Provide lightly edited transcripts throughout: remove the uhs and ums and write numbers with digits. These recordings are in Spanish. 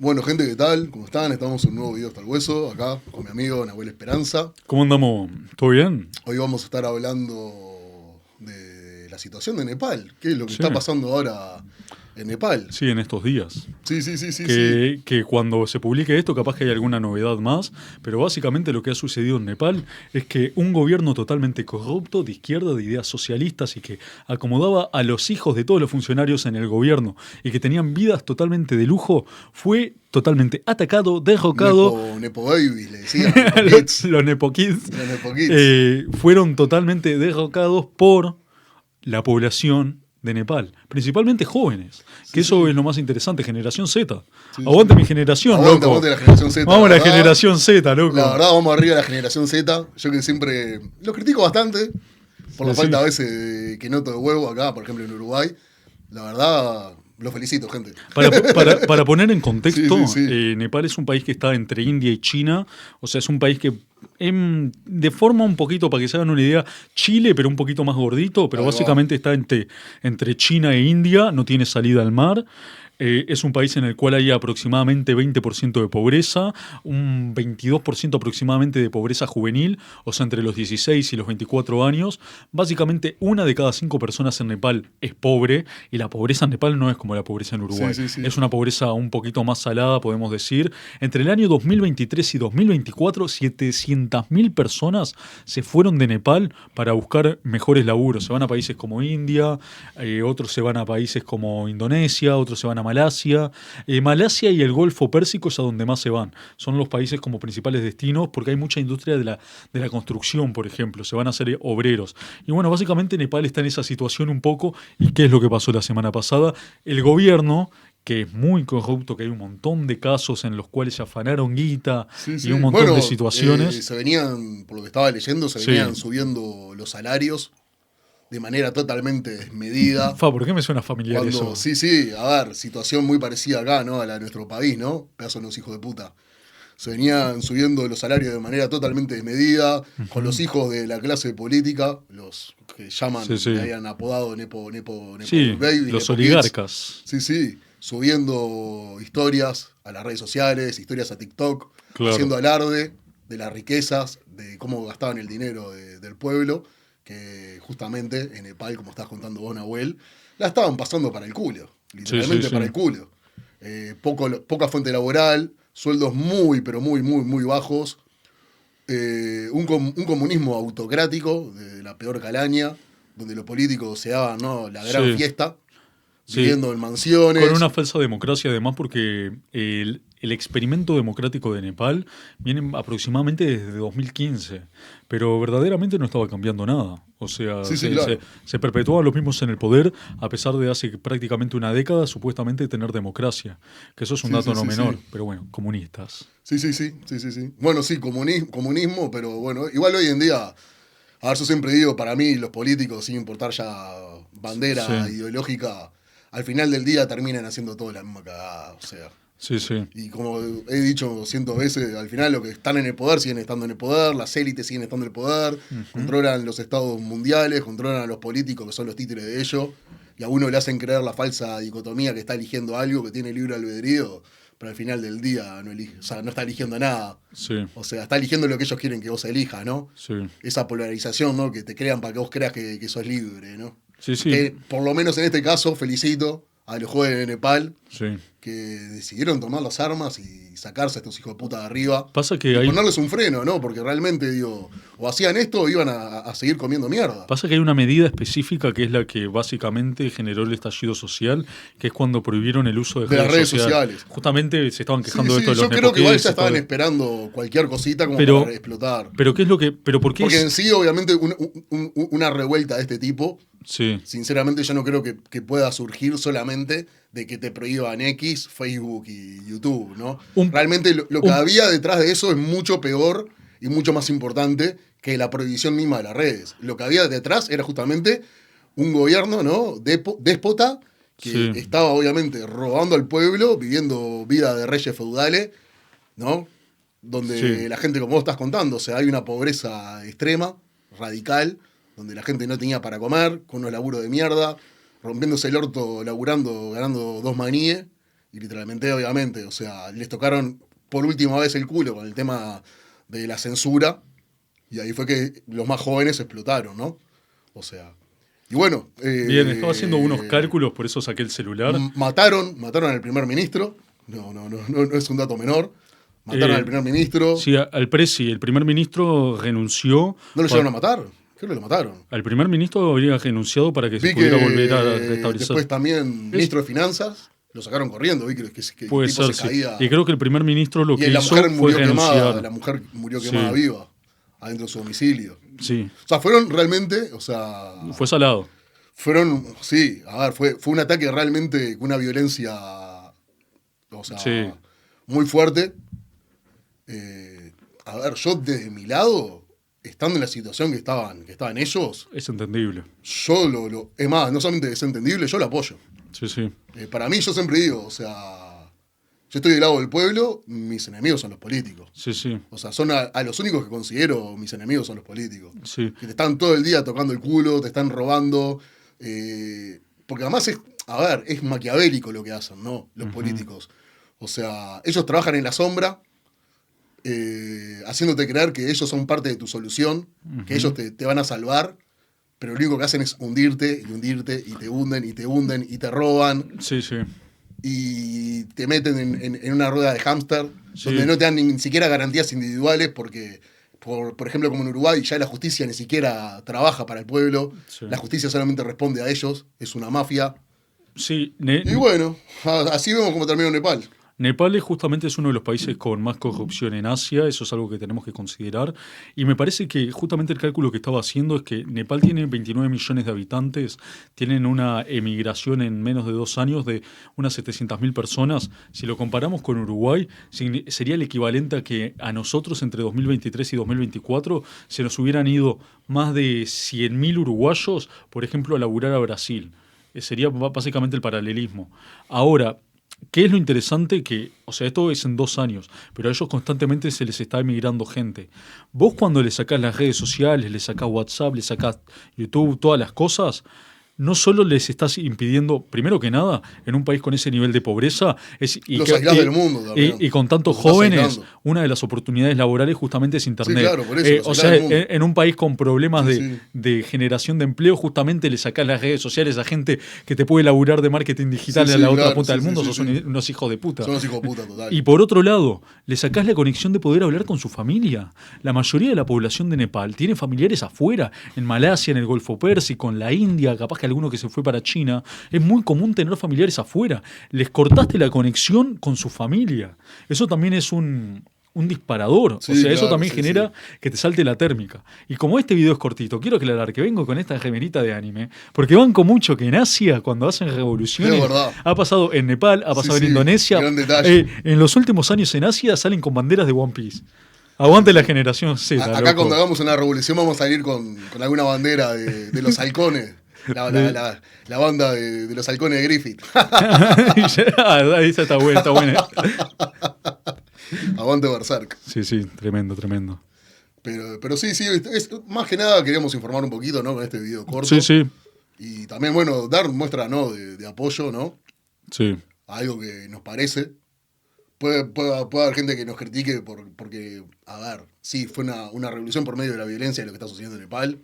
Bueno, gente, ¿qué tal? ¿Cómo están? Estamos en un nuevo video hasta el hueso, acá con mi amigo Nahuel Esperanza. ¿Cómo andamos? ¿Todo bien? Hoy vamos a estar hablando de la situación de Nepal. ¿Qué es lo que Sí, está pasando ahora en Nepal? sí, en estos días. Sí, sí, sí, sí, sí. Que cuando se publique esto, capaz que hay alguna novedad más, pero básicamente lo que ha sucedido en Nepal es que un gobierno totalmente corrupto, de izquierda, de ideas socialistas y que acomodaba a los hijos de todos los funcionarios en el gobierno y que tenían vidas totalmente de lujo, fue totalmente atacado, derrocado. Nepo Babies, le decían, Nepo Kids. Los Nepo Kids Los Nepo Kids. fueron totalmente derrocados por la población de Nepal, principalmente jóvenes, que Sí, eso sí. es lo más interesante, generación Z. Sí, Aguante sí. mi generación, Aguante, loco. aguante la generación Z. Vamos a la verdad. generación Z, La loco. verdad, vamos arriba de la generación Z. Yo que siempre los critico bastante por la Sí, falta sí. a veces que noto de huevo acá, por ejemplo en Uruguay. La verdad, los felicito, gente. Para poner en Sí, contexto, sí, sí. Nepal es un país que está entre India y China, o sea, es un país que de forma un poquito, para que se hagan una idea, Chile, pero un poquito más gordito, pero Ahí va. básicamente está entre China e India, no tiene salida al mar. Es un país en el cual hay aproximadamente 20% de pobreza, un 22% aproximadamente de pobreza juvenil, o sea, entre los 16 y los 24 años. Básicamente, una de cada 5 personas en Nepal es pobre, y la pobreza en Nepal no es como la pobreza en Sí, Uruguay. sí, sí. Es una pobreza un poquito más salada, podemos decir. Entre el año 2023 y 2024, 700.000 personas se fueron de Nepal para buscar mejores laburos. Se van a países como India, otros se van a países como Indonesia, otros se van a Malasia. Malasia y el Golfo Pérsico es a donde más se van. Son los países como principales destinos porque hay mucha industria de la construcción, por ejemplo. Se van a hacer obreros. Y bueno, básicamente Nepal está en esa situación un poco. ¿Y qué es lo que pasó la semana pasada? El gobierno, que es muy corrupto, que hay un montón de casos en los cuales se afanaron guita Sí, y un sí. montón de Bueno, situaciones. se venían, por lo que estaba leyendo, se Sí. venían subiendo los salarios de manera totalmente desmedida. ¿Por qué me suena familiar Cuando, eso? sí, sí, a ver, situación muy parecida acá, ¿no? A la de nuestro país, ¿no? Pedazos de unos hijos de puta. Se venían subiendo los salarios de manera totalmente desmedida, con los Ujú. hijos de la clase política, los que Sí, llaman, le sí. habían apodado Nepo Sí, Babies, los Nepo Kids. oligarcas. Sí, sí, subiendo historias a las redes sociales, historias a TikTok, Claro. haciendo alarde de las riquezas, de cómo gastaban el dinero del pueblo, que justamente en Nepal, como estás contando vos, Nahuel, la estaban pasando para el culo, Sí, sí, literalmente para sí. el culo. Poca fuente laboral, sueldos muy, pero muy, muy, muy bajos, un comunismo autocrático de la peor calaña, donde los políticos se daban, ¿no?, la gran Sí, fiesta, sí. viviendo en Con mansiones. una falsa democracia, además, porque el experimento democrático de Nepal viene aproximadamente desde 2015, pero verdaderamente no estaba cambiando nada. O sea, Sí, sí, se claro. perpetuaban los mismos en el poder, a pesar de hace prácticamente una década supuestamente tener democracia, que eso es un Sí, dato sí, no sí, menor, sí. pero bueno, comunistas. Sí, sí, sí, sí, sí, sí. Bueno, sí, comunismo, pero bueno, igual hoy en día, a ver, yo siempre digo, para mí los políticos, sin importar ya bandera Sí, ideológica, al final del día terminan haciendo todo la misma cagada, o sea. sí, sí. Y como he dicho cientos veces, al final los que están en el poder siguen estando en el poder, las élites siguen estando en el poder, Ujú. controlan los estados mundiales, controlan a los políticos que son los títeres de ellos, y a uno le hacen creer la falsa dicotomía que está eligiendo algo, que tiene libre albedrío, pero al final del día no elige, o sea, no está eligiendo nada. Sí, O sea, está eligiendo lo que ellos quieren que vos elijas, ¿no? sí. Esa polarización, ¿no? Que te crean para que vos creas que sos libre, ¿no? Sí, sí, Que por lo menos en este caso felicito a los jóvenes de Nepal sí. que decidieron tomar las armas y sacarse a estos hijos de puta de arriba Pasa que y hay ponerles un freno, ¿no? Porque realmente, digo, o hacían esto o iban a seguir comiendo mierda. Pasa que hay una medida específica que es la que básicamente generó el estallido social, que es cuando prohibieron el uso de De las redes redes sociales. sociales. Justamente se estaban Sí, quejando de esto sí, de los yo creo que igual nepoquids ya y todo. estaban esperando cualquier cosita como para Pero, explotar. pero ¿qué es lo que, pero por qué Porque es? en sí, obviamente, una revuelta de este tipo, Sí, sinceramente yo no creo que pueda surgir solamente de que te prohíban X, Facebook y YouTube, ¿no? un, Realmente lo que un, había detrás de eso es mucho peor y mucho más importante que la prohibición misma de las redes. Lo que había detrás era justamente un gobierno, ¿no?, déspota que sí, estaba obviamente robando al pueblo, viviendo vida de reyes feudales, ¿no? sí, Donde la gente, como vos estás contando, o sea, hay una pobreza extrema, radical, donde la gente no tenía para comer, con unos laburos de mierda, rompiéndose el orto, laburando, ganando dos maníes, Y literalmente, obviamente, o sea, les tocaron por última vez el culo con el tema de la censura. Y ahí fue que los más jóvenes explotaron, ¿no? O sea, y bueno. Bien, estaba haciendo unos cálculos, por eso saqué el celular. Mataron al primer ministro. No es un dato menor. Mataron al primer ministro. Sí, al Presi, el primer ministro renunció. ¿No lo llegaron a matar? Creo que lo mataron. Al primer ministro habría renunciado para que se pudiera volver a restablecer. Después también ministro de Finanzas. Lo sacaron corriendo, vi que el puede tipo ser, se caía. Y creo que el primer ministro lo que la hizo mujer fue murió renunciar. quemada, la mujer murió quemada viva adentro de su domicilio. Sí. O sea, fueron realmente, o sea... Fue salado. Fueron, sí, a ver, fue un ataque realmente con una violencia, o sea, muy fuerte. A ver, yo desde mi lado, estando en la situación que estaban ellos... Es entendible. Yo es más, no solamente es entendible, yo lo apoyo. Sí, sí. Para mí, yo siempre digo, o sea, yo estoy del lado del pueblo, mis enemigos son los políticos. Sí, sí. O sea, son a los únicos que considero mis enemigos son los políticos. Sí. Que te están todo el día tocando el culo, te están robando. Porque además es maquiavélico lo que hacen, ¿no? Los políticos. O sea, ellos trabajan en la sombra, haciéndote creer que ellos son parte de tu solución, que ellos te van a salvar. Pero lo único que hacen es hundirte, y te hunden, y te roban. Sí, sí. Y te meten en una rueda de hámster, donde no te dan ni siquiera garantías individuales, porque, por ejemplo, como en Uruguay, ya la justicia ni siquiera trabaja para el pueblo. Sí. La justicia solamente responde a ellos, es una mafia. Sí. Y bueno, así vemos cómo terminó Nepal. Nepal justamente es uno de los países con más corrupción en Asia, eso es algo que tenemos que considerar. Y me parece que justamente el cálculo que estaba haciendo es que Nepal tiene 29 millones de habitantes, tienen una emigración en menos de 2 años de unas 700.000 personas. Si lo comparamos con Uruguay, sería el equivalente a que a nosotros entre 2023 y 2024 se nos hubieran ido más de 100.000 uruguayos, por ejemplo, a laburar a Brasil. Sería básicamente el paralelismo. Ahora, ¿qué es lo interesante? Que, o sea, esto es en 2 años, pero a ellos constantemente se les está emigrando gente. Vos cuando le sacás las redes sociales, le sacás WhatsApp, le sacás YouTube, todas las cosas, no solo les estás impidiendo, primero que nada, en un país con ese nivel de pobreza, los aislás del mundo también. Y con tantos jóvenes, una de las oportunidades laborales justamente es Internet. Sí, claro, por eso, o sea, en un país con problemas de generación de empleo, justamente le sacás las redes sociales a gente que te puede laburar de marketing digital a la otra punta del mundo, sos unos hijos de puta. Son unos hijos de puta, total. Y por otro lado, le sacás la conexión de poder hablar con su familia. La mayoría de la población de Nepal tiene familiares afuera, en Malasia, en el Golfo Pérsico, en la India, capaz que alguno que se fue para China. Es muy común tener familiares afuera. Les cortaste la conexión con su familia. Eso también es un disparador. Sí, o sea, eso también genera que te salte la térmica. Y como este video es cortito, quiero aclarar que vengo con esta remerita de anime, porque banco mucho que en Asia, cuando hacen revoluciones, ha pasado en Nepal, ha pasado en Indonesia. En los últimos años en Asia salen con banderas de One Piece. Aguante la generación Z. Acá loco. Cuando hagamos una revolución vamos a salir con alguna bandera de los halcones. La banda de los halcones de Griffith. Esa está buena, está buena. Aguante Berserk. Sí, sí, tremendo, tremendo. Pero sí, más que nada queríamos informar un poquito, ¿no? Con este video corto. Sí, sí. Y también, bueno, dar muestra, ¿no? de apoyo, ¿no? Sí. A algo que nos parece. Puede haber gente que nos critique porque, a ver, sí, fue una revolución por medio de la violencia de lo que está sucediendo en Nepal.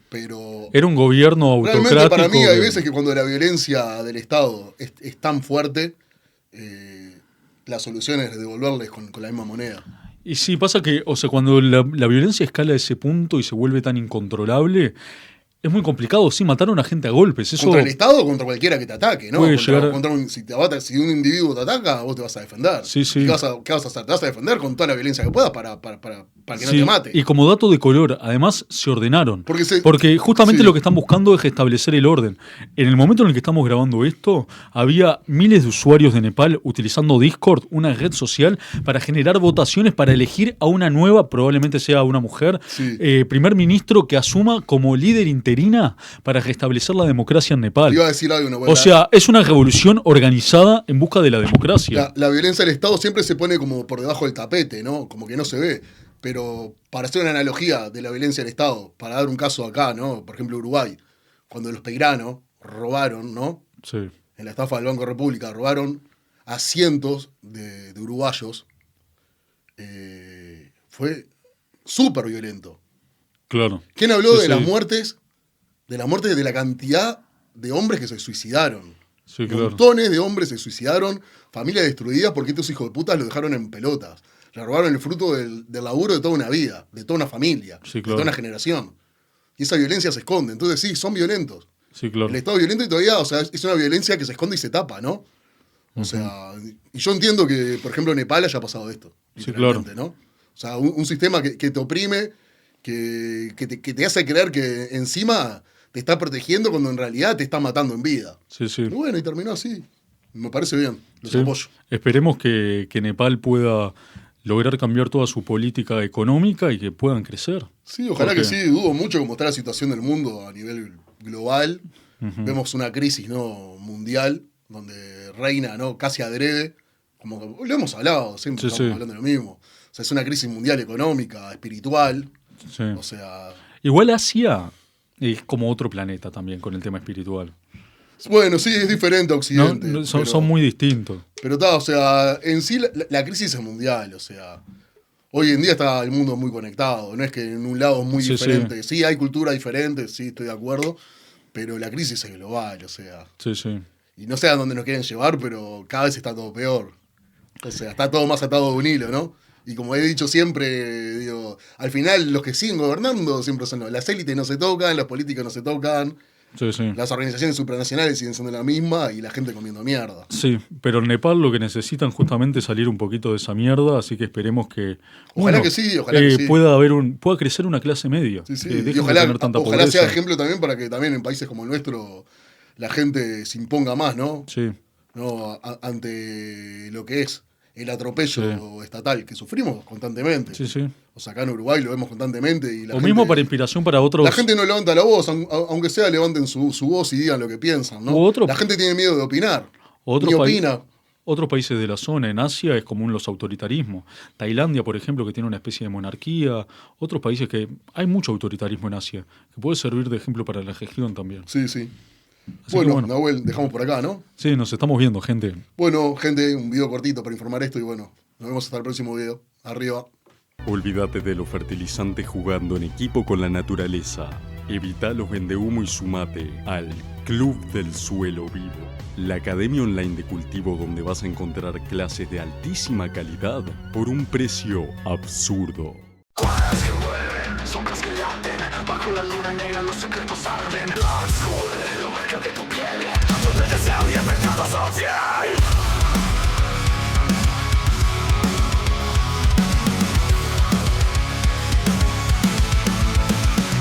Pero era un gobierno autocrático. Realmente para mí hay veces que cuando la violencia del Estado es tan fuerte, la solución es devolverles con la misma moneda. Y sí, pasa que, o sea, cuando la violencia escala a ese punto y se vuelve tan incontrolable, es muy complicado. Sí, mataron a gente a golpes. Eso contra el Estado o contra cualquiera que te ataque, ¿no? Si un individuo te ataca, vos te vas a defender. Sí, sí. ¿Qué vas a hacer? Te vas a defender con toda la violencia que puedas para que no te mate. Y como dato de color, además se ordenaron. Porque justamente lo que están buscando es restablecer el orden. En el momento en el que estamos grabando esto, había miles de usuarios de Nepal utilizando Discord, una red social, para generar votaciones para elegir a una nueva, probablemente sea una mujer, primer ministro que asuma como líder interina para restablecer la democracia en Nepal. Iba a decir algo, o sea, es una revolución organizada en busca de la democracia. La violencia del Estado siempre se pone como por debajo del tapete, ¿no? Como que no se ve. Pero para hacer una analogía de la violencia del Estado, para dar un caso acá, ¿no? Por ejemplo, Uruguay, cuando los Peirano robaron, ¿no? Sí. En la estafa del Banco República robaron a cientos de uruguayos, fue súper violento. Claro. ¿Quién habló Sí, de las sí. muertes? De la muerte de la cantidad de hombres que se suicidaron. Sí, claro. Montones de hombres se suicidaron, familias destruidas porque estos hijos de puta los dejaron en pelotas. Le robaron el fruto del laburo de toda una vida, de toda una familia, Sí, de claro. toda una generación. Y esa violencia se esconde. Entonces sí, son violentos. Sí, claro. El Estado es violento y todavía, o sea, es una violencia que se esconde y se tapa, ¿no? O sea, y yo entiendo que, por ejemplo, en Nepal haya pasado esto. Sí, Literalmente, ¿no? O sea, un sistema que te oprime, que te hace creer que encima te está protegiendo cuando en realidad te está matando en vida. Sí, sí. Y bueno, y terminó así. Me parece bien, los Sí. apoyo. Esperemos que Nepal pueda lograr cambiar toda su política económica y que puedan crecer. Sí, ojalá Porque- que sí, dudo mucho cómo está la situación del mundo a nivel global. Vemos una crisis, ¿no?, mundial, donde reina, ¿no?, casi adrede, como que lo hemos hablado, siempre Sí, estamos sí. hablando de lo mismo. O sea, es una crisis mundial económica, espiritual, Sí. o sea... Igual Asia es como otro planeta también con el tema espiritual. Bueno, sí, es diferente a ¿No? Occidente. Son, pero- son muy distintos. Pero está, o sea, en sí la crisis es mundial, o sea, hoy en día está el mundo muy conectado, no es que en un lado es muy Sí, diferente. Sí, hay cultura diferente, sí, estoy de acuerdo, pero la crisis es global, o sea, Sí, sí. y no sé a dónde nos quieren llevar, pero cada vez está todo peor. O sea, está todo más atado de un hilo, ¿no? Y como he dicho siempre, digo, al final los que siguen gobernando siempre son las élites no se tocan, los políticos no se tocan, Sí, sí. las organizaciones supranacionales siguen siendo la misma y la gente comiendo mierda. Sí, pero en Nepal lo que necesitan justamente es salir un poquito de esa mierda, así que esperemos que Ojalá que sí, ojalá que sí. pueda crecer una clase media. Sí, sí. Que Y dejen de ojalá, tener tanta ojalá pobreza. sea ejemplo también para que también en países como el nuestro la gente se imponga más, ¿no? Sí, ¿No? Ante lo que es el atropello estatal que sufrimos constantemente. sí, sí. O sea, acá en Uruguay lo vemos constantemente. Y la O gente, mismo para inspiración para otros. la gente no levanta la voz, aunque sea levanten su voz y digan lo que piensan, ¿no? U otro- La gente tiene miedo de opinar. Otros Ni paí- opina. Otros países de la zona, en Asia, es común los autoritarismos. Tailandia, por ejemplo, que tiene una especie de monarquía. Otros países que hay mucho autoritarismo en Asia, que puede servir de ejemplo para la gestión también. Sí, sí. Así Bueno, que bueno. Nahuel, dejamos por acá, ¿no? Sí, nos estamos viendo, gente. Bueno, gente, un video cortito para informar esto y bueno, nos vemos hasta el próximo video. Arriba. Olvídate de los fertilizantes jugando en equipo con la naturaleza. Evita los vendehumo y sumate al Club del Suelo Vivo, la academia online de cultivo donde vas a encontrar clases de altísima calidad por un precio absurdo. Cuadras que vuelven, sombras que laten, bajo la luna negra los secretos arden. Azul, lo marca de tu piel, donde deseo y el mercado social.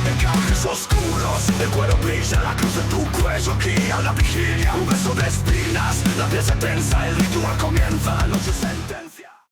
Encajes oscuros, el cuero brilla, la cruz de tu cuello guía la vigilia. Un beso de espinas, la piel se tensa, el